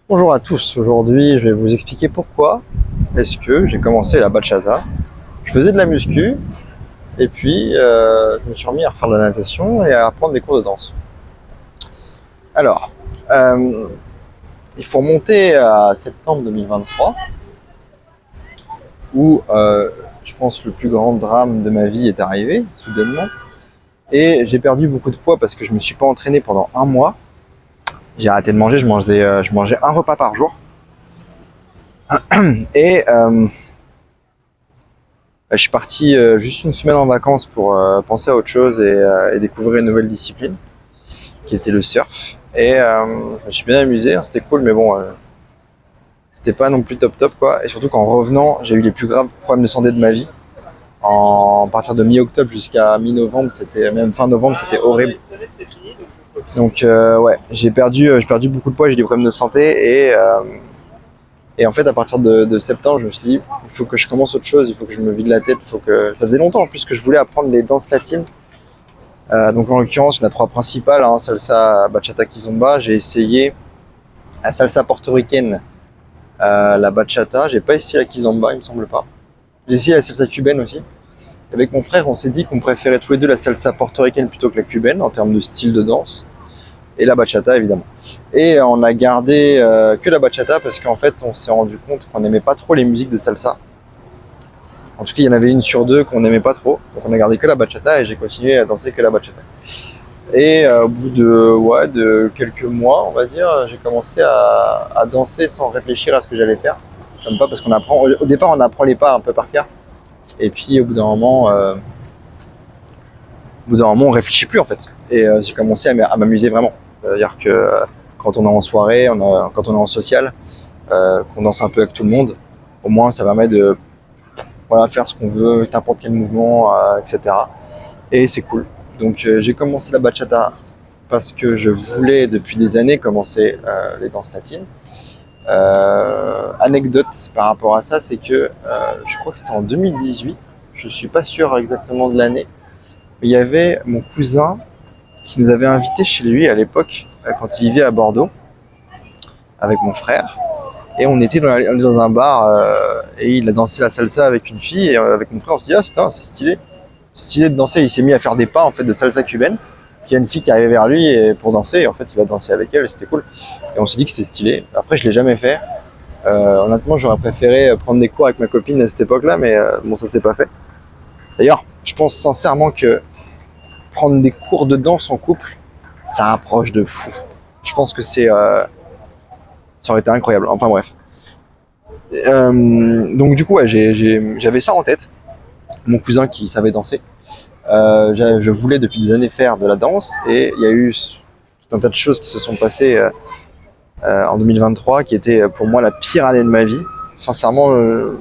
Bonjour à tous, aujourd'hui je vais vous expliquer pourquoi est-ce que j'ai commencé la bachata. Je faisais de la muscu et puis je me suis remis à refaire de la natation et à prendre des cours de danse. Alors, euh, il faut remonter à septembre 2023 où je pense le plus grand drame de ma vie est arrivé soudainement et j'ai perdu beaucoup de poids parce que je me suis pas entraîné pendant un mois. J'ai arrêté de manger, je mangeais un repas par jour et je suis parti juste une semaine en vacances pour penser à autre chose et découvrir une nouvelle discipline qui était le surf. Et je me suis bien amusé, hein, c'était cool, mais bon, c'était pas non plus top top quoi. Et surtout qu'en revenant, j'ai eu les plus graves problèmes de santé de ma vie. À partir de mi-octobre jusqu'à mi-novembre, c'était même fin novembre, c'était horrible. Donc ouais, j'ai perdu beaucoup de poids, j'ai des problèmes de santé et en fait, à partir de septembre, je me suis dit, il faut que je commence autre chose, il faut que je me vide la tête, il faut que. Ça faisait longtemps en plus que je voulais apprendre les danses latines. Donc en l'occurrence, il y en a trois principales, hein, salsa, bachata, kizomba. J'ai essayé la salsa portoricaine, la bachata. J'ai pas essayé la kizomba, il me semble pas. J'ai essayé la salsa cubaine aussi. Avec mon frère, on s'est dit qu'on préférait tous les deux la salsa portoricaine plutôt que la cubaine en termes de style de danse. Et la bachata évidemment. Et on a gardé que la bachata parce qu'en fait on s'est rendu compte qu'on n'aimait pas trop les musiques de salsa. En tout cas il y en avait une sur deux qu'on n'aimait pas trop. Donc on a gardé que la bachata et j'ai continué à danser que la bachata. Et au bout de quelques mois on va dire, j'ai commencé à danser sans réfléchir à ce que j'allais faire. J'aime pas parce qu'on apprend, au départ on apprend les pas un peu par cœur. Et puis au bout d'un moment on réfléchit plus en fait. Et j'ai commencé à m'amuser vraiment. C'est-à-dire que quand on est en soirée, quand on est en social, qu'on danse un peu avec tout le monde, au moins ça permet de voilà, faire ce qu'on veut, avec n'importe quel mouvement, etc. Et c'est cool. Donc j'ai commencé la bachata parce que je voulais depuis des années commencer les danses latines. Anecdote par rapport à ça, c'est que je crois que c'était en 2018, je suis pas sûr exactement de l'année, mais il y avait mon cousin qui nous avait invités chez lui à l'époque, quand il vivait à Bordeaux, avec mon frère. Et on était dans un bar et il a dansé la salsa avec une fille. Et avec mon frère, on s'est dit, ah, c'est stylé. C'est stylé de danser. Il s'est mis à faire des pas en fait de salsa cubaine. Puis il y a une fille qui arrivait vers lui pour danser. Et en fait, il a dansé avec elle et c'était cool. Et on s'est dit que c'était stylé. Après, je l'ai jamais fait. Honnêtement, j'aurais préféré prendre des cours avec ma copine à cette époque-là, mais bon, ça s'est pas fait. D'ailleurs, je pense sincèrement que prendre des cours de danse en couple, ça rapproche de fou. Je pense que ça aurait été incroyable. Enfin bref. Donc du coup, ouais, j'avais ça en tête. Mon cousin qui savait danser. Je voulais depuis des années faire de la danse et il y a eu tout un tas de choses qui se sont passées en 2023 qui était pour moi la pire année de ma vie. Sincèrement,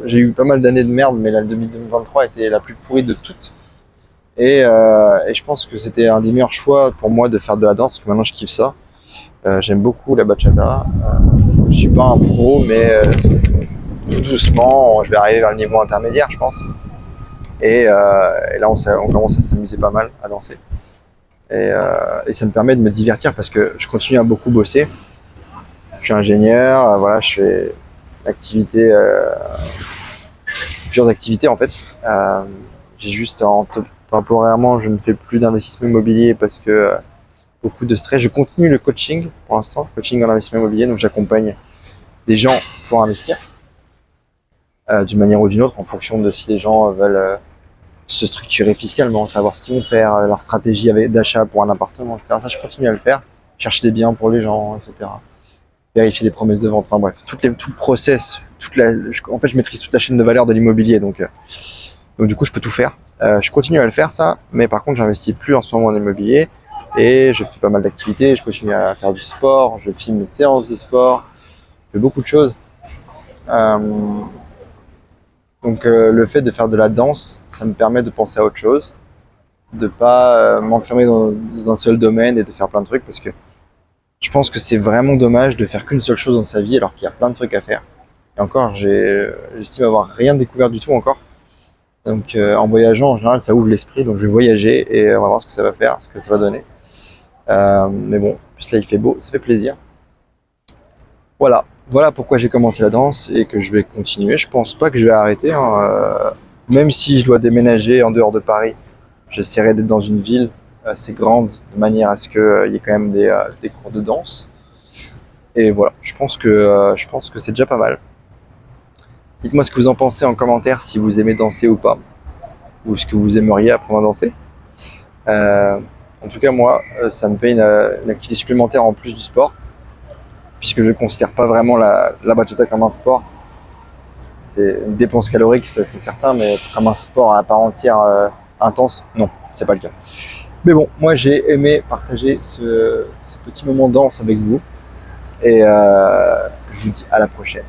j'ai eu pas mal d'années de merde, mais la 2023 était la plus pourrie de toutes. Et je pense que c'était un des meilleurs choix pour moi de faire de la danse, parce que maintenant je kiffe ça. J'aime beaucoup la bachata. Je suis pas un pro, mais tout doucement, je vais arriver vers le niveau intermédiaire, je pense. Et là, on commence à s'amuser pas mal à danser. Et ça me permet de me divertir parce que je continue à beaucoup bosser. Je suis ingénieur, voilà, je fais activité, plusieurs activités en fait. J'ai juste temporairement, je ne fais plus d'investissement immobilier parce que beaucoup de stress. Je continue le coaching pour l'instant, coaching en investissement immobilier, donc j'accompagne des gens pour investir d'une manière ou d'une autre en fonction de si les gens veulent se structurer fiscalement, savoir ce qu'ils vont faire, leur stratégie d'achat pour un appartement, etc. Ça, je continue à le faire, chercher des biens pour les gens, etc. Vérifier les promesses de vente, enfin bref, tout le process, en fait, je maîtrise toute la chaîne de valeur de l'immobilier, donc du coup, je peux tout faire. Je continue à le faire, ça, mais par contre, j'investis plus en ce moment en immobilier et je fais pas mal d'activités, je continue à faire du sport, je filme mes séances de sport, je fais beaucoup de choses. Euh, donc le fait de faire de la danse, ça me permet de penser à autre chose, de pas m'enfermer dans un seul domaine et de faire plein de trucs parce que je pense que c'est vraiment dommage de faire qu'une seule chose dans sa vie alors qu'il y a plein de trucs à faire. Et encore, j'estime avoir rien découvert du tout encore. Donc en voyageant, en général, ça ouvre l'esprit. Donc je vais voyager et on va voir ce que ça va faire, ce que ça va donner. Mais bon, en plus là il fait beau, ça fait plaisir. Voilà pourquoi j'ai commencé la danse et que je vais continuer. Je pense pas que je vais arrêter, hein. Même si je dois déménager en dehors de Paris, j'essaierai d'être dans une ville assez grande de manière à ce qu'il y ait quand même des cours de danse. Et voilà, je pense que c'est déjà pas mal. Dites-moi ce que vous en pensez en commentaire, si vous aimez danser ou pas, ou ce que vous aimeriez apprendre à danser. Euh, En tout cas, moi, ça me fait une activité supplémentaire en plus du sport, puisque je ne considère pas vraiment la bachata comme un sport. C'est une dépense calorique, ça, c'est certain, mais comme un sport à part entière intense, non, c'est pas le cas. Mais bon, moi j'ai aimé partager ce petit moment danse avec vous, et je vous dis à la prochaine.